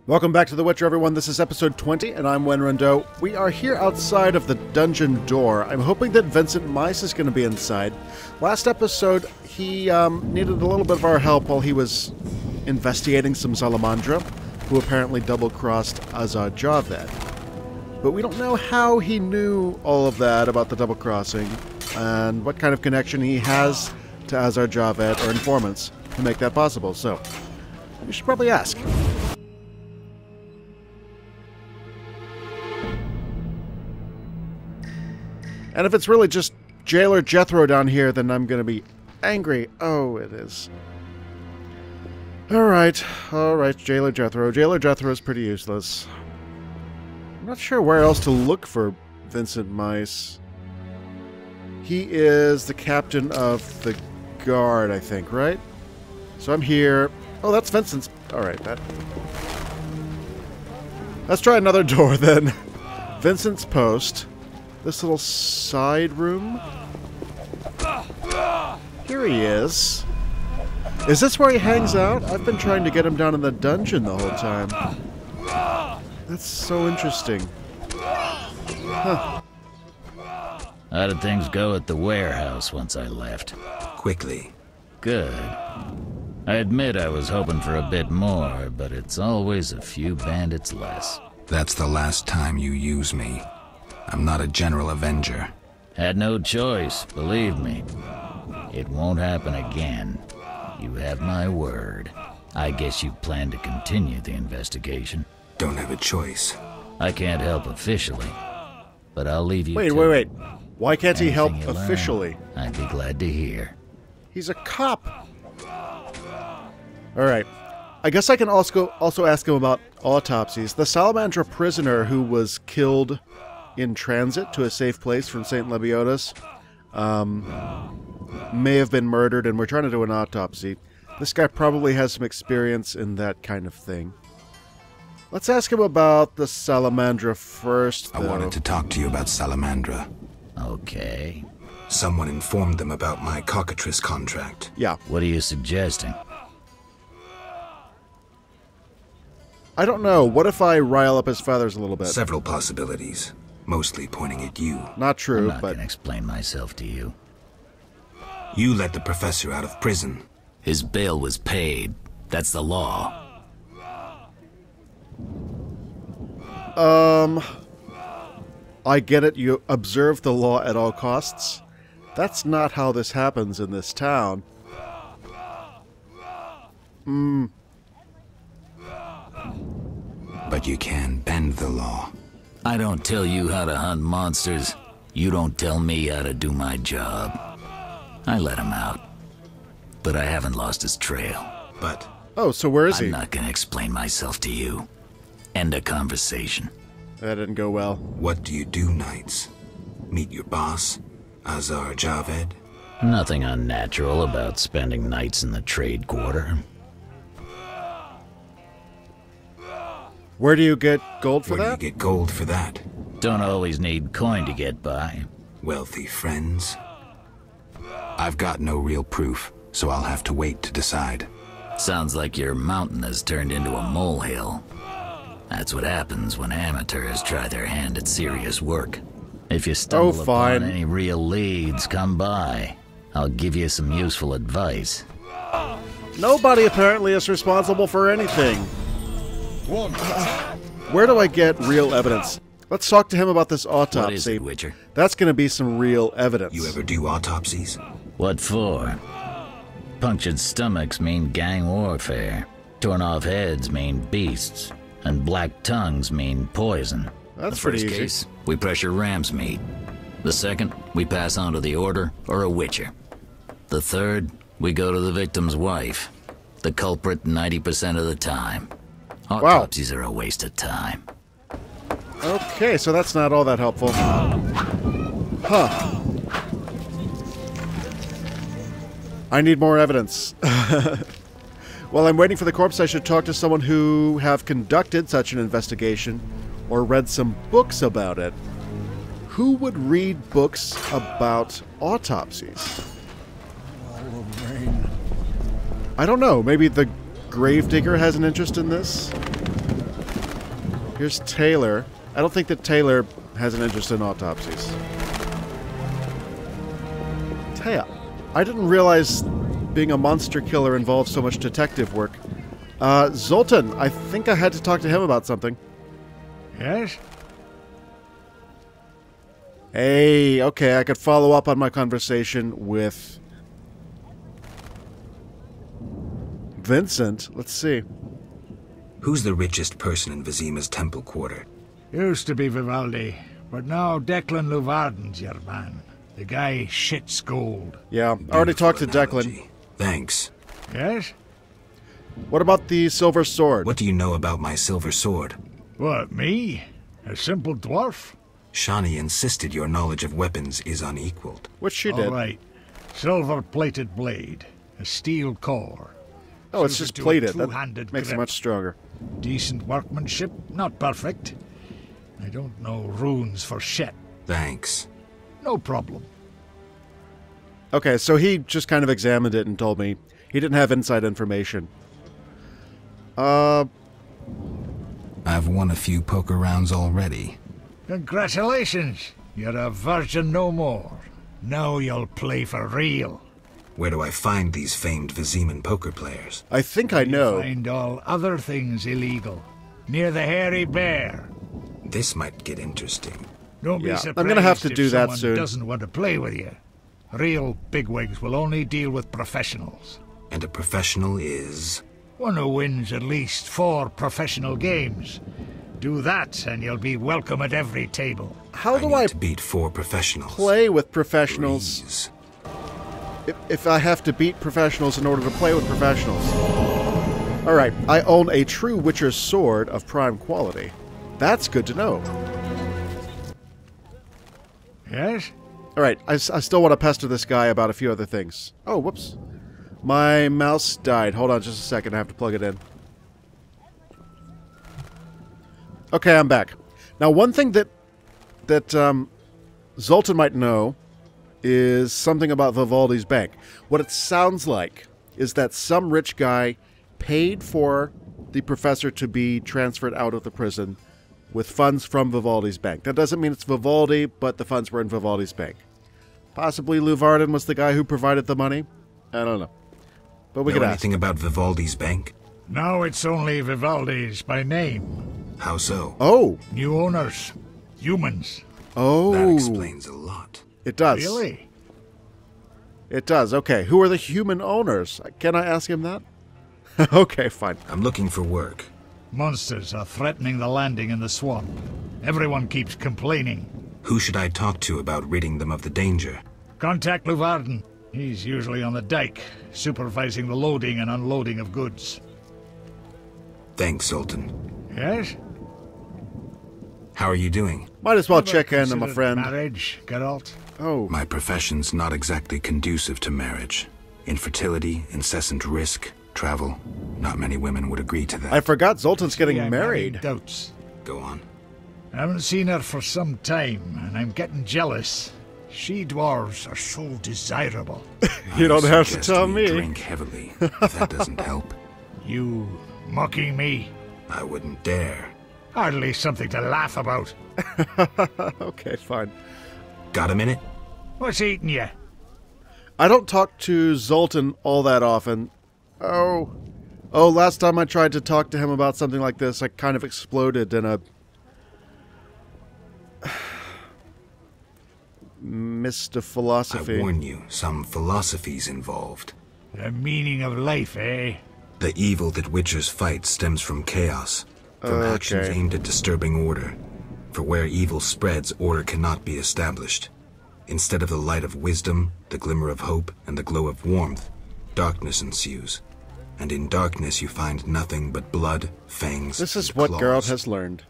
Welcome back to The Witcher, everyone. This is episode 20, and I'm Wenwrendo. We are here outside of the dungeon door. I'm hoping that Vincent Mice is going to be inside. Last episode, he needed a little bit of our help while he was investigating some Salamandra, who apparently double-crossed Azar Javed. But we don't know how he knew all of that about the double-crossing, and what kind of connection he has to Azar Javed or informants to make that possible, so we should probably ask. And if it's really just Jailer Jethro down here, then I'm going to be angry. Oh, it is. Alright, Jailer Jethro. Jailer Jethro is pretty useless. I'm not sure where else to look for Vincent Mice. He is the captain of the guard, I think, right? So I'm here. Oh, that's Vincent's. Alright, that. Let's try another door then. Vincent's post. This little side room. Here he is. Is this where he hangs out? I've been trying to get him down in the dungeon the whole time. That's so interesting. Huh. How did things go at the warehouse once I left? Quickly. Good. I admit I was hoping for a bit more, but it's always a few bandits less. That's the last time you use me. I'm not a general avenger. Had no choice, believe me. It won't happen again. You have my word. I guess you plan to continue the investigation. Don't have a choice. I can't help officially, but I'll leave you to Wait. Why can't he help anything you learn, officially? I'd be glad to hear. He's a cop. Alright. I guess I can also ask him about autopsies. The Salamandra prisoner who was killed in transit to a safe place from St. Lebiotis may have been murdered, and we're trying to do an autopsy. This guy probably has some experience in that kind of thing. Let's ask him about the Salamandra first, though. I wanted to talk to you about Salamandra. Okay. Someone informed them about my cockatrice contract. Yeah. What are you suggesting? I don't know. What if I rile up his feathers a little bit? Several possibilities, mostly pointing at you. Not true, I'm not but... gonna explain myself to you. You let the professor out of prison. His bail was paid. That's the law. I get it. You observe the law at all costs. That's not how this happens in this town. But you can bend the law. I don't tell you how to hunt monsters. You don't tell me how to do my job. I let him out. But I haven't lost his trail. But Oh, so where is he? I'm not gonna explain myself to you. End of conversation. That didn't go well. what do you do nights? Meet your boss, Azar Javed? Nothing unnatural about spending nights in the trade quarter. Where do you get gold for Where do you that? get gold for that? Don't always need coin to get by. Wealthy friends? I've got no real proof, so I'll have to wait to decide. Sounds like your mountain has turned into a molehill. That's what happens when amateurs try their hand at serious work. If you stumble fine. upon any real leads, come by. I'll give you some useful advice. Nobody apparently is responsible for anything. Where do I get real evidence? Let's talk to him about this autopsy. What is it, Witcher? That's going to be some real evidence. You ever do autopsies? What for? Punctured stomachs mean gang warfare. Torn off heads mean beasts. And black tongues mean poison. That's The pretty first easy. case, we pressure ram's meat. The second, we pass on to the Order or a Witcher. The third, we go to the victim's wife. The culprit 90% of the time. Autopsies are a waste of time. Okay, so that's not all that helpful. Huh. I need more evidence. While I'm waiting for the corpse, I should talk to someone who have conducted such an investigation or read some books about it. Who would read books about autopsies? I don't know. Maybe the Gravedigger has an interest in this? Here's Taylor. I don't think that Taylor has an interest in autopsies. Taya. I didn't realize being a monster killer involves so much detective work. Zoltan, I think I had to talk to him about something. Yes? Hey, okay, I could follow up on my conversation with Vincent. Let's see. Who's the richest person in Vizima's temple quarter? Used to be Vivaldi, but now Declan Leuvaarden's your man. The guy shits gold. Yeah, I already talked to Beautiful Declan. analogy. Thanks. Yes? What about the silver sword? What do you know about my silver sword? What, me? A simple dwarf? Shani insisted your knowledge of weapons is unequaled. Which she All did. right. Silver-plated blade. A steel core. Oh, it's Suited just to a plated. That two-handed makes it grip. much stronger. Decent workmanship. Not perfect. I don't know runes for shit. Thanks. No problem. Okay, so he just kind of examined it and told me he didn't have inside information. I've won a few poker rounds already. Congratulations. You're a virgin no more. Now you'll play for real. Where do I find these famed Viziman poker players? I think I know. Find all other things illegal. Near the hairy bear. This might get interesting. Don't be Yeah, surprised I'm gonna have to if do that someone soon. doesn't want to play with you. Real bigwigs will only deal with professionals. And a professional is... One who wins at least 4 professional games. Do that and you'll be welcome at every table. How do need I to beat 4 professionals. play with professionals Breeze. if I have to beat professionals in order to play with professionals? Alright, I own a true Witcher sword of prime quality. That's good to know. Yes? Alright, I still want to pester this guy about a few other things. Oh, whoops. My mouse died. Hold on just a second. I have to plug it in. Okay, I'm back. Now, one thing that Zoltan might know is something about Vivaldi's bank. What it sounds like is that some rich guy paid for the professor to be transferred out of the prison with funds from Vivaldi's bank. That doesn't mean it's Vivaldi, but the funds were in Vivaldi's bank. Possibly Leuvaarden was the guy who provided the money. I don't know. But we Know could ask. anything about Vivaldi's bank? Now it's only Vivaldi's by name. How so? Oh! New owners. Humans. Oh! That explains a lot. It does. Really? It does. Okay, who are the human owners? Can I ask him that? Okay, fine. I'm looking for work. Monsters are threatening the landing in the swamp. Everyone keeps complaining. Who should I talk to about ridding them of the danger? Contact Leuvaarden. He's usually on the dike, supervising the loading and unloading of goods. Thanks, Sultan. Yes? How are you doing? Might as well Ever check in on my considered friend. Marriage, Geralt? Oh, My profession's not exactly conducive to marriage. Infertility, incessant risk, travel. Not many women would agree to that. I forgot Zoltan's getting Yeah, I'm married. having doubts. Go on. I haven't seen her for some time, and I'm getting jealous. She-dwarves are so desirable. You don't I have to suggest tell we me. Drink heavily. If that doesn't help, You mocking me? I wouldn't dare. Hardly something to laugh about. Okay, fine. Got a minute? What's eating you? I don't talk to Zoltan all that often. Oh, last time I tried to talk to him about something like this, I kind of exploded in a mist of I philosophy. warn you, some philosophy's involved. The meaning of life, eh? The evil that Witchers fight stems from chaos, from actions Okay. aimed at disturbing order. For where evil spreads, order cannot be established. Instead of the light of wisdom, the glimmer of hope, and the glow of warmth, darkness ensues. And in darkness you find nothing but blood, fangs, This is and what claws, Geralt has learned.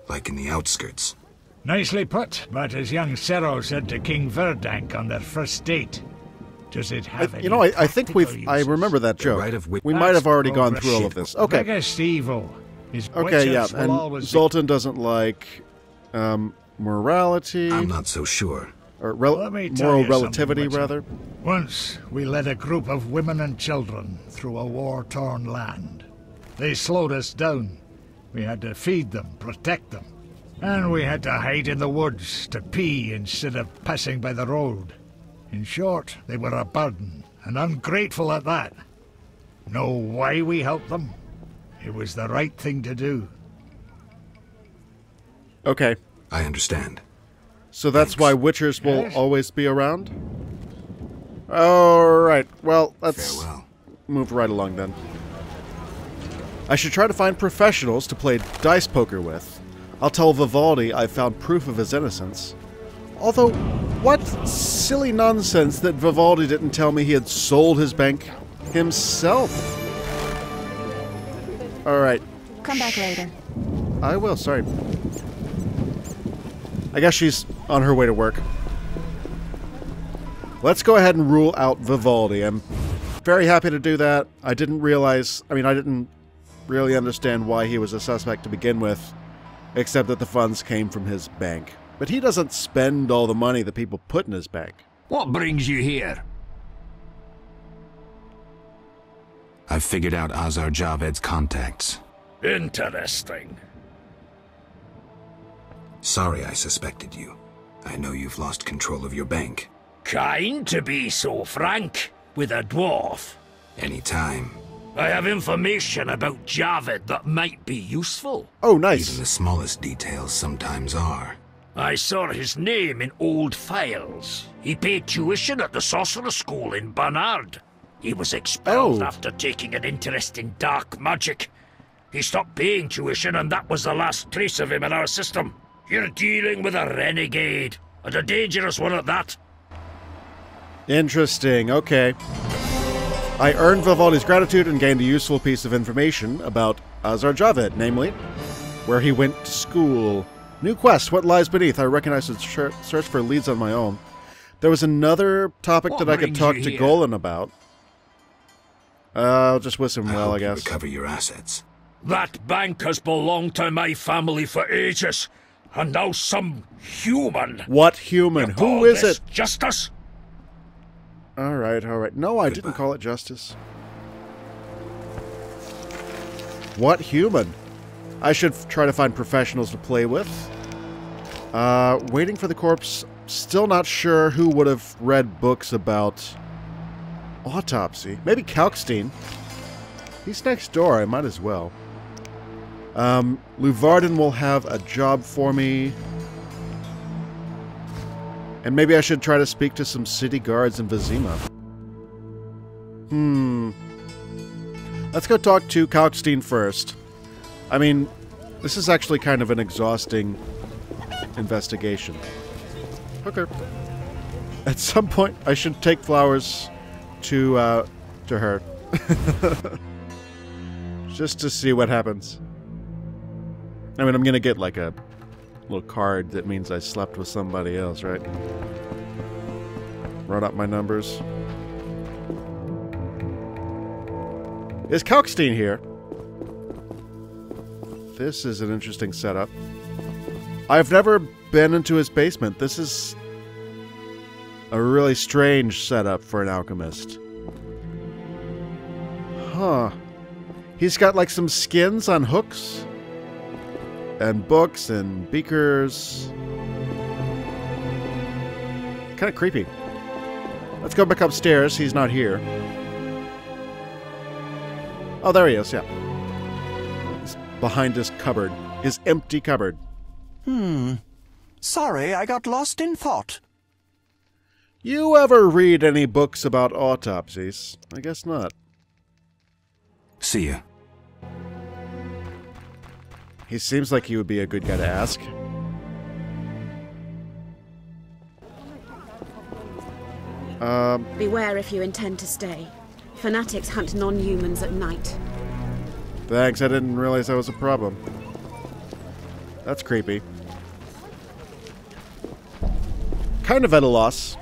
like in the outskirts. Nicely put, but as young Cero said to King Verdank on their first date, does it have any I think practical I uses? remember that The joke. right of wit- We might have already gone That's through all of progress. this. Okay. Biggest evil is Okay, yeah, witches will and always be- Zoltan doesn't like morality I'm not so sure. or Let me tell moral you something, relativity, Witcher. rather. Once we led a group of women and children through a war-torn land. They slowed us down. We had to feed them, protect them. And we had to hide in the woods to pee instead of passing by the road. In short, they were a burden, and ungrateful at that. Know why we helped them? It was the right thing to do. Okay. I understand. So that's Thanks. why Witchers will Yes. always be around? Alright, well, let's Farewell. move right along then. I should try to find professionals to play dice poker with. I'll tell Vivaldi I found proof of his innocence. Although, what silly nonsense that Vivaldi didn't tell me he had sold his bank himself. Alright. Come back later. I will, sorry. I guess she's on her way to work. Let's go ahead and rule out Vivaldi. I'm very happy to do that. I didn't really understand why he was a suspect to begin with, except that the funds came from his bank. But he doesn't spend all the money that people put in his bank. What brings you here? I've figured out Azar Javed's contacts. Interesting. Sorry I suspected you. I know you've lost control of your bank. Kind to be so frank with a dwarf. Anytime. I have information about Javed that might be useful. Oh, Even nice. the smallest details sometimes are. I saw his name in old files. He paid tuition at the sorcerer school in Barnard. He was expelled Oh. after taking an interest in dark magic. He stopped paying tuition, and that was the last trace of him in our system. You're dealing with a renegade, and a dangerous one at that. Interesting, okay. I earned Vivaldi's gratitude and gained a useful piece of information about Azar Javed, namely, where he went to school. New quest, what lies beneath? I recognize the search for leads on my own. There was another topic What that I could brings talk you to here? Golan about. I'll just wish him well, I hope you guess. recover your assets. That bank has belonged to my family for ages, and now some human. What human? You Who call is this it? Justice? Alright, alright. No, I didn't Goodbye. call it justice. What human? I should try to find professionals to play with. Waiting for the corpse. Still not sure who would have read books about autopsy. Maybe Kalkstein. He's next door. I might as well. Leuvaarden will have a job for me. And maybe I should try to speak to some city guards in Vizima. Let's go talk to Kalkstein first. I mean, this is actually kind of an exhausting investigation. Okay. At some point, I should take flowers to her. Just to see what happens. I mean, I'm gonna get like a little card that means I slept with somebody else, right? Run up my numbers. Is Kalkstein here? This is an interesting setup. I've never been into his basement. This is a really strange setup for an alchemist. Huh. He's got like some skins on hooks. And books and beakers. Kind of creepy. Let's go back upstairs. He's not here. Oh, there he is, yeah. He's behind his cupboard. His empty cupboard. Sorry, I got lost in thought. You ever read any books about autopsies? I guess not. See ya. He seems like he would be a good guy to ask. Beware if you intend to stay. Fanatics hunt non-humans at night. Thanks, I didn't realize that was a problem. That's creepy. Kind of at a loss.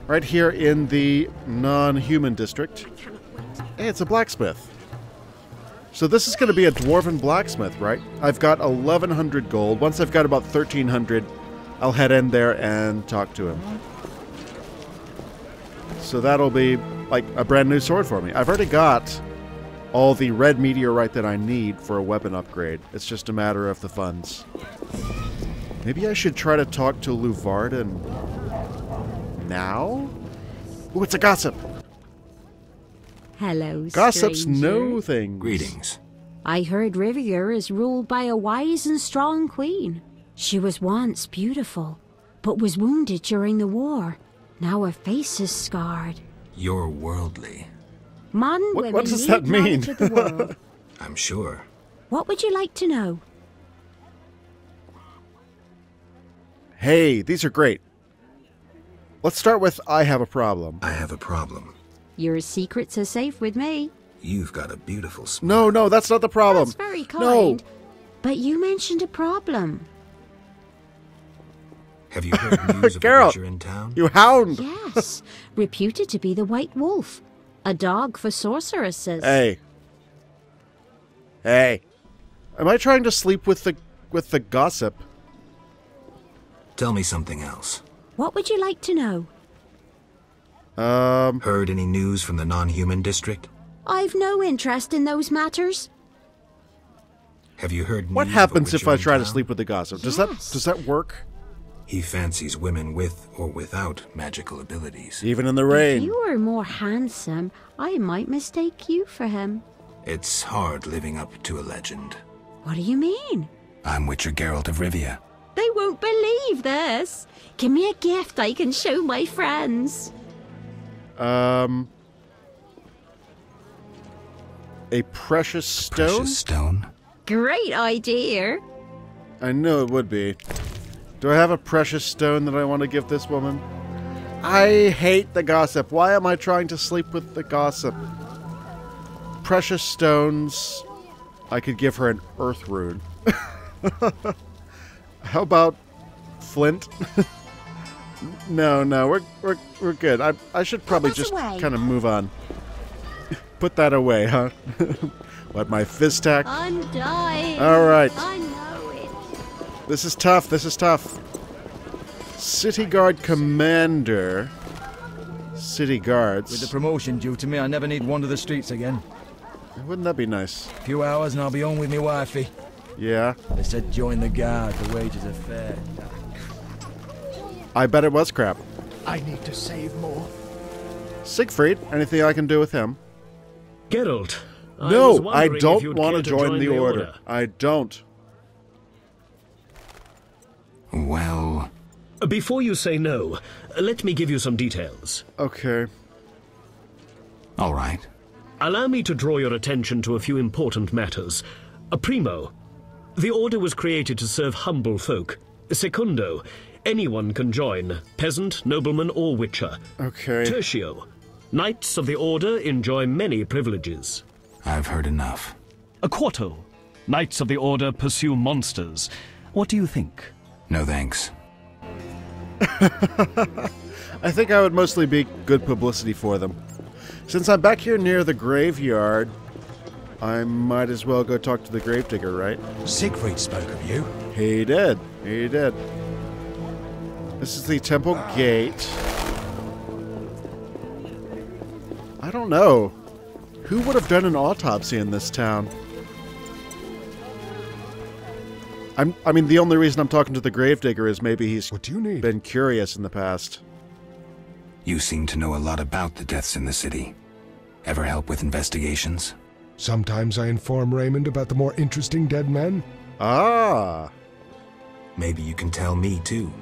Right here in the non-human district. Hey, it's a blacksmith. So this is going to be a dwarven blacksmith, right? I've got 1,100 gold. Once I've got about 1,300, I'll head in there and talk to him. So that'll be like a brand new sword for me. I've already got all the red meteorite that I need for a weapon upgrade. It's just a matter of the funds. Maybe I should try to talk to Leuvaarden now? Ooh, it's a gossip! Hello, Gossips stranger. know things. Greetings. I heard Rivier is ruled by a wise and strong queen. She was once beautiful, but was wounded during the war. Now her face is scarred. You're worldly. Modern What women does need that mean? knowledge of the world. I'm sure. What would you like to know? Hey, these are great. Let's start with I have a problem. I have a problem. Your secrets are safe with me. You've got a beautiful smile. No, that's not the problem. That's very No. kind. But you mentioned a problem. Have you heard news of a Geralt, Witcher in town? You hound! Yes, reputed to be the White Wolf. A dog for sorceresses. Hey. Hey. Am I trying to sleep with the gossip? Tell me something else. What would you like to know? Heard any news from the non-human district? I've no interest in those matters. Have you heard news What of a happens if Witcher I in try to town? sleep with the gossip? Yes. Does that work? He fancies women with or without magical abilities. Even in the If rain. you were more handsome, I might mistake you for him. It's hard living up to a legend. What do you mean? I'm Witcher Geralt of Rivia. They won't believe this. Give me a gift I can show my friends. A precious stone? Precious stone? Great idea. I knew it would be. Do I have a precious stone that I want to give this woman? I hate the gossip. Why am I trying to sleep with the gossip? Precious stones. I could give her an earth rune. How about flint? No, we're good. I should probably Put this just away. kind of move on. Put that away, huh? What, my fizz tack? I'm dying. All right. I know it. This is tough. City Guard Commander. City Guards. With the promotion due to me, I never need wander the streets again. Wouldn't that be nice? A few hours and I'll be home with me wifey. Yeah. They said join the guard, the wages are fair. I bet it was crap. I need to save more. Siegfried, anything I can do with him? Geralt, I was No, I wondering if don't you'd want care to join the Order. I don't. Well, Before you say no, let me give you some details. Okay. all right. Allow me to draw your attention to a few important matters. Primo, the Order was created to serve humble folk. Secundo, anyone can join, peasant, nobleman, or witcher. Okay. Tertio, Knights of the Order enjoy many privileges. I've heard enough. Quarto, Knights of the Order pursue monsters. What do you think? No thanks. I think I would mostly be good publicity for them. Since I'm back here near the graveyard, I might as well go talk to the gravedigger, right? Siegfried spoke of you. He did. This is the temple gate. I don't know. Who would have done an autopsy in this town? I mean, the only reason I'm talking to the gravedigger is maybe he's been curious in the past. You seem to know a lot about the deaths in the city. Ever help with investigations? Sometimes I inform Raymond about the more interesting dead men. Ah. Maybe you can tell me too.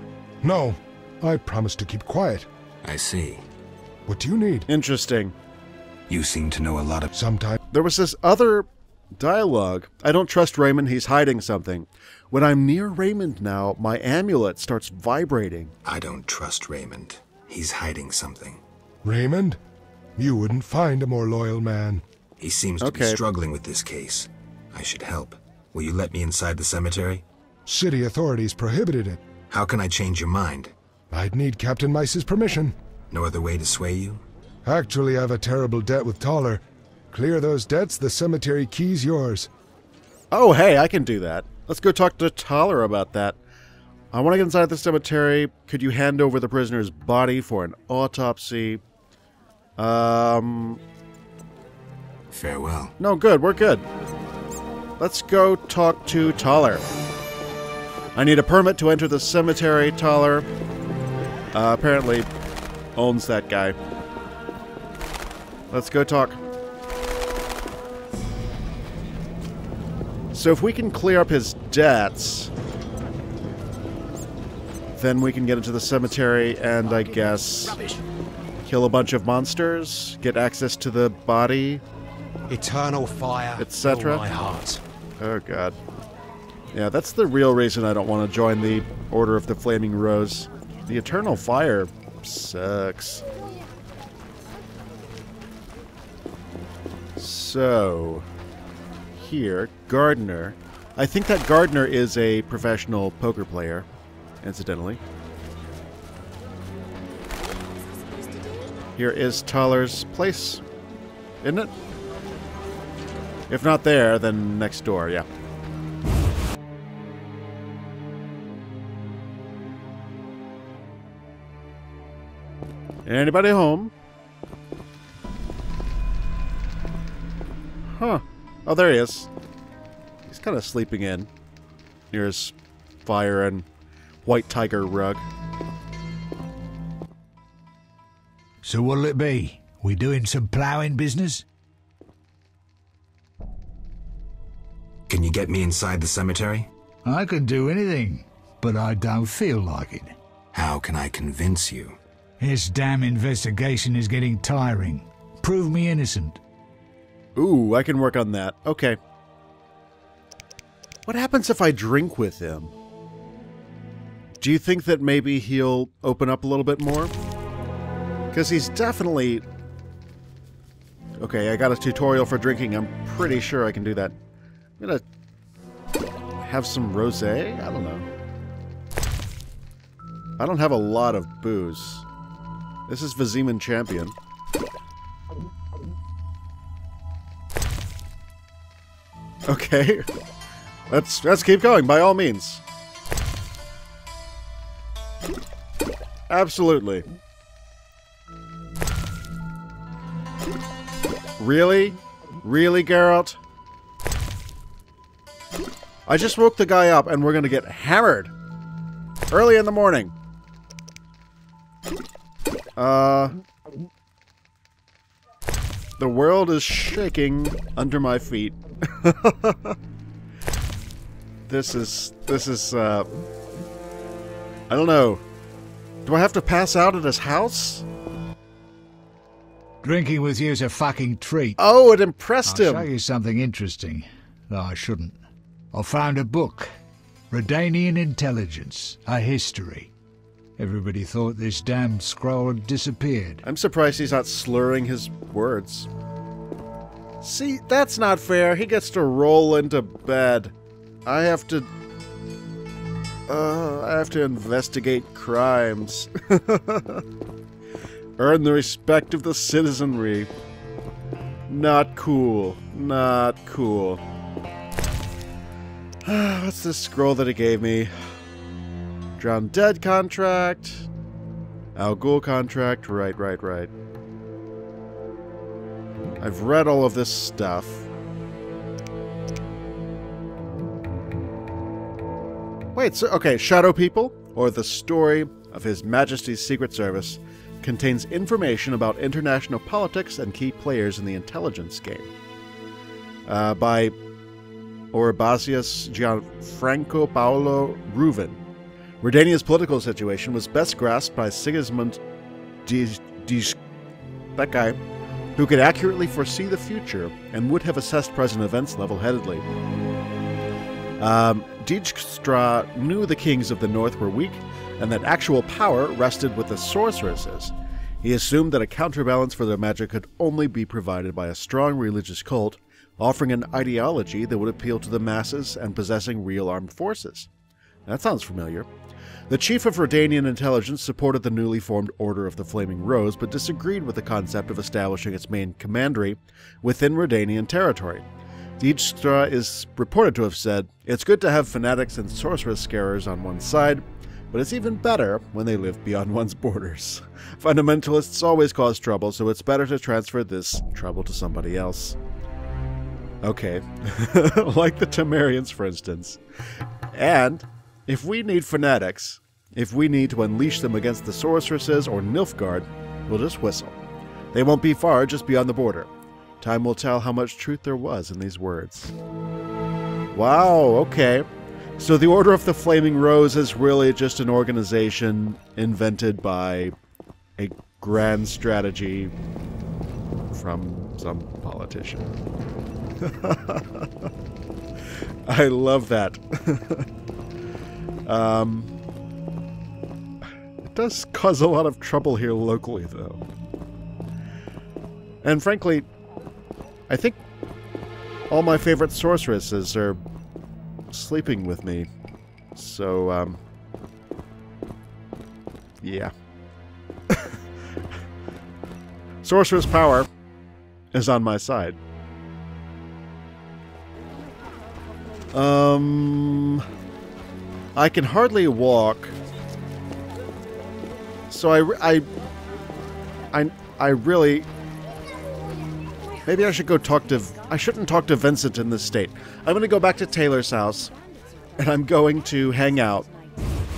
No, I promise to keep quiet. I see. What do you need? Interesting. You seem to know a lot of... Sometimes... There was this other dialogue. I don't trust Raymond, he's hiding something. When I'm near Raymond now, my amulet starts vibrating. I don't trust Raymond. He's hiding something. Raymond? You wouldn't find a more loyal man. He seems to be struggling with this case. I should help. Will you let me inside the cemetery? City authorities prohibited it. How can I change your mind? I'd need Captain Mice's permission. No other way to sway you? Actually, I have a terrible debt with Toller. Clear those debts, the cemetery key's yours. Oh, hey, I can do that. Let's go talk to Toller about that. I want to get inside the cemetery. Could you hand over the prisoner's body for an autopsy? Farewell. No, good. We're good. Let's go talk to Taller. I need a permit to enter the cemetery. Taller apparently owns that guy. Let's go talk. So if we can clear up his debts, then we can get into the cemetery and, I guess, kill a bunch of monsters, get access to the body, eternal fire, etc. my heart. Oh god. Yeah, that's the real reason I don't want to join the Order of the Flaming Rose. The eternal fire sucks. So, here, Gardener. I think that Gardener is a professional poker player, incidentally. Here is Taller's place, isn't it? If not there, then next door, yeah. Anybody home? Huh. Oh, there he is. He's kind of sleeping in near his fire and white tiger rug. So what'll it be? We doing some ploughing business? Can you get me inside the cemetery? I can do anything, but I don't feel like it. How can I convince you? This damn investigation is getting tiring. Prove me innocent. Ooh, I can work on that. Okay. What happens if I drink with him? Do you think that maybe he'll open up a little bit more? Because he's definitely... Okay, I got a tutorial for drinking. I'm pretty sure I can do that. I'm gonna have some rosé? I don't know. I don't have a lot of booze. This is Viziman Champion. Okay. Let's keep going, by all means. Absolutely. Really? Really, Geralt? I just woke the guy up and we're gonna get hammered. Early in the morning. The world is shaking under my feet. This is, I don't know. Do I have to pass out at his house? Drinking with you's a fucking treat. Oh, it impressed him. I'll show you something interesting, though I shouldn't. I found a book. Redanian Intelligence, a history. Everybody thought this damn scroll had disappeared. I'm surprised he's not slurring his words. See, that's not fair. He gets to roll into bed. I have to investigate crimes. Earn the respect of the citizenry. Not cool. Not cool. What's this scroll that he gave me? Drowned Dead contract. Al Ghul contract. Right. I've read all of this stuff. Wait, so, okay, Shadow People, or the story of His Majesty's Secret Service, contains information about international politics and key players in the intelligence game. By Orbasius Gianfranco Paolo Reuven. Redania's political situation was best grasped by Sigismund that guy, who could accurately foresee the future and would have assessed present events level-headedly. Dijkstra knew the kings of the north were weak, and that actual power rested with the sorceresses. He assumed that a counterbalance for their magic could only be provided by a strong religious cult, offering an ideology that would appeal to the masses and possessing real armed forces. That sounds familiar. The chief of Redanian intelligence supported the newly formed Order of the Flaming Rose, but disagreed with the concept of establishing its main commandery within Redanian territory. Dijkstra is reported to have said, "It's good to have fanatics and sorceress scarers on one side, but it's even better when they live beyond one's borders. Fundamentalists always cause trouble, so it's better to transfer this trouble to somebody else." Okay. Like the Temerians, for instance. And if we need fanatics, if we need to unleash them against the sorceresses or Nilfgaard, we'll just whistle. They won't be far, just beyond the border. Time will tell how much truth there was in these words. Wow, okay. So the Order of the Flaming Rose is really just an organization invented by a grand strategy from some politician. I love that. It does cause a lot of trouble here locally, though. And frankly, I think all my favorite sorceresses are sleeping with me. So, yeah. Sorcerer's power is on my side. I can hardly walk. So I really... Maybe I should go talk to... I shouldn't talk to Vincent in this state. I'm going to go back to Taylor's house, and I'm going to hang out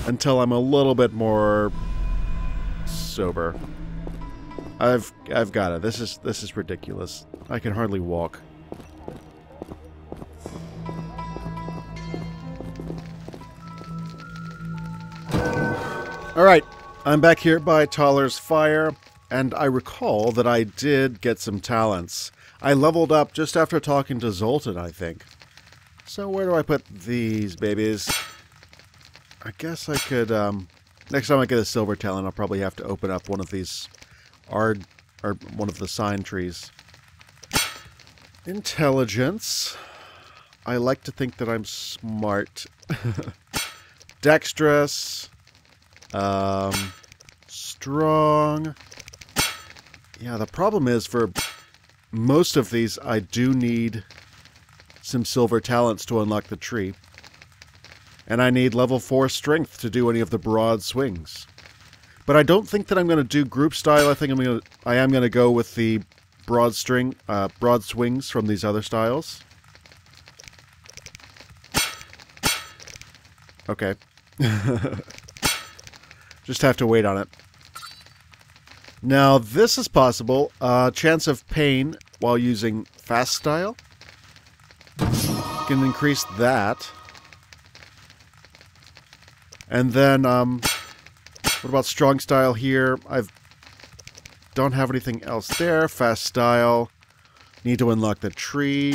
until I'm a little bit more sober. I've got it. This is ridiculous. I can hardly walk. Alright, I'm back here by Thaler's Fire, and I recall that I did get some talents. I leveled up just after talking to Zoltan, I think. So where do I put these babies? I guess I could, next time I get a silver talent, I'll probably have to open up one of these or one of the sign trees. Intelligence. I like to think that I'm smart. Dexterous. Strong. Yeah, the problem is for most of these I do need some silver talents to unlock the tree. And I need level 4 strength to do any of the broad swings. But I don't think that I'm going to do group style. I think I am going to go with the broad swings from these other styles. Okay. Just have to wait on it. Now, this is possible. Chance of pain while using fast style. Can increase that. And then, what about strong style here? Don't have anything else there. Fast style. Need to unlock the tree.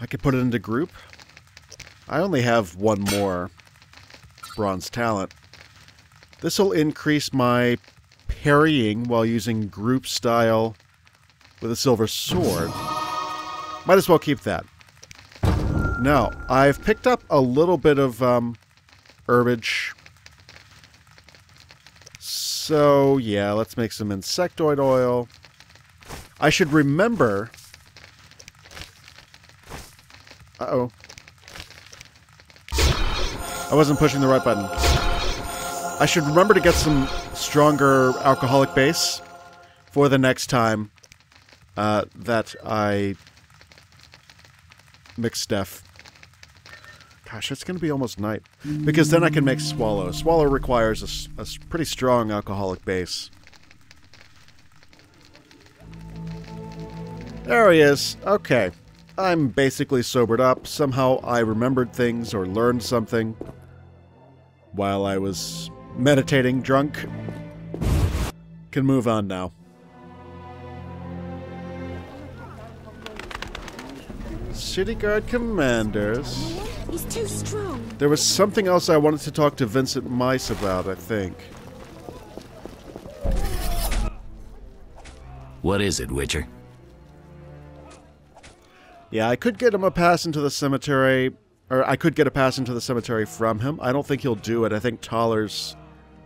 I could put it into group. I only have one more bronze talent. This will increase my parrying while using group style with a silver sword. Might as well keep that. Now, I've picked up a little bit of herbage. So, yeah, let's make some insectoid oil. I should remember... Uh-oh. I wasn't pushing the right button. I should remember to get some stronger alcoholic base for the next time that I mix stuff. Gosh, it's going to be almost night. Because then I can make Swallow. Swallow requires a pretty strong alcoholic base. There he is. Okay. I'm basically sobered up. Somehow I remembered things or learned something while I was meditating drunk. Can move on now. City Guard commanders. He's too strong. There was something else I wanted to talk to Vincent Mice about, I think. What is it, Witcher? Yeah, I could get him a pass into the cemetery, or I could get a pass into the cemetery from him. I don't think he'll do it. I think Thaler's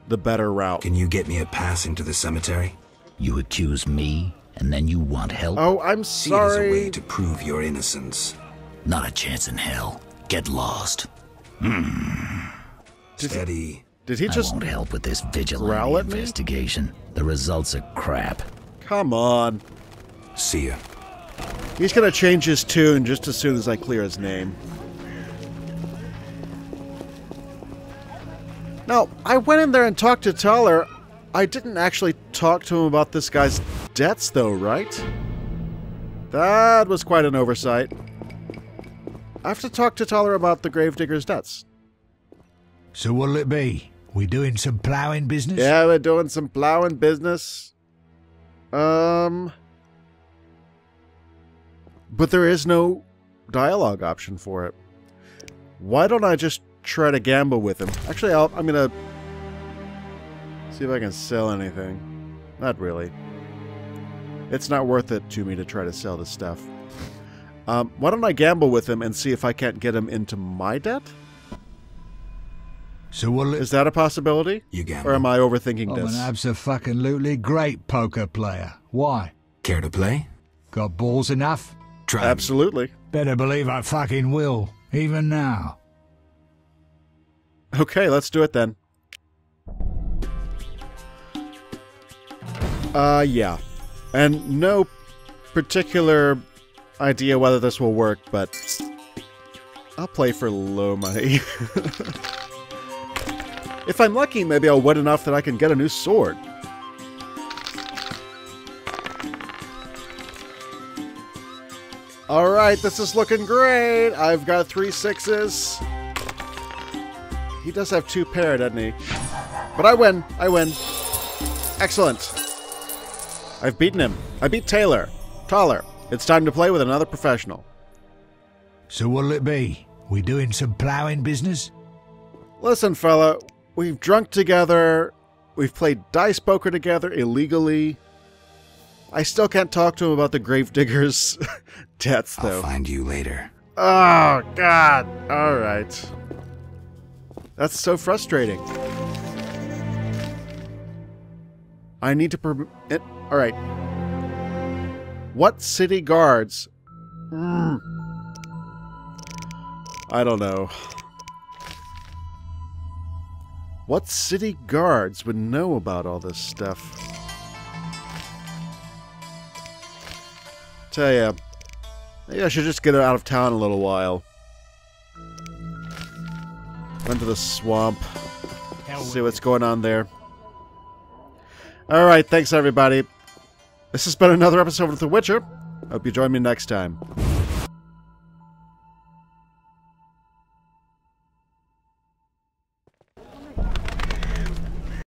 the better route. Can you get me a pass into the cemetery? You accuse me, and then you want help? Oh, I'm See it as sorry. a way to prove your innocence. Not a chance in hell. Get lost. Steady. Did he just I won't help with this growl vigilante at me? investigation. The results are crap. Come on. See ya. He's gonna change his tune just as soon as I clear his name. Now, I went in there and talked to Taller. I didn't actually talk to him about this guy's debts, though, right? That was quite an oversight. I have to talk to Taller about the Gravedigger's debts. So what'll it be? We doing some ploughing business? Yeah, we're doing some ploughing business. But there is no dialogue option for it. Why don't I just try to gamble with him? Actually, I'm gonna see if I can sell anything. Not really. It's not worth it to me to try to sell this stuff. Why don't I gamble with him and see if I can't get him into my debt? So what'll it... Is that a possibility? You gamble. Or am I overthinking I'm this? an abso-fucking-lutely great poker player. Why? Care to play? Got balls enough? Try. Absolutely. Better believe I fucking will. Even now. Okay, let's do it then. Yeah. And no particular idea whether this will work, but I'll play for low money. If I'm lucky, maybe I'll win enough that I can get a new sword. Alright, this is looking great. I've got 3 6s. He does have 2 pair, doesn't he? But I win. I win. Excellent. I've beaten him. I beat Taylor. Taller. It's time to play with another professional. So what'll it be? We doing some ploughing business? Listen, fella. We've drunk together. We've played dice poker together illegally. I still can't talk to him about the Gravedigger's debts, though. I'll find you later. Oh, God. All right. That's so frustrating. I need to permit... All right. What city guards... I don't know. What city guards would know about all this stuff? Tell ya, maybe I should just get out of town a little while. Went to the swamp. See what's going on there. Alright, thanks everybody. This has been another episode of The Witcher. Hope you join me next time.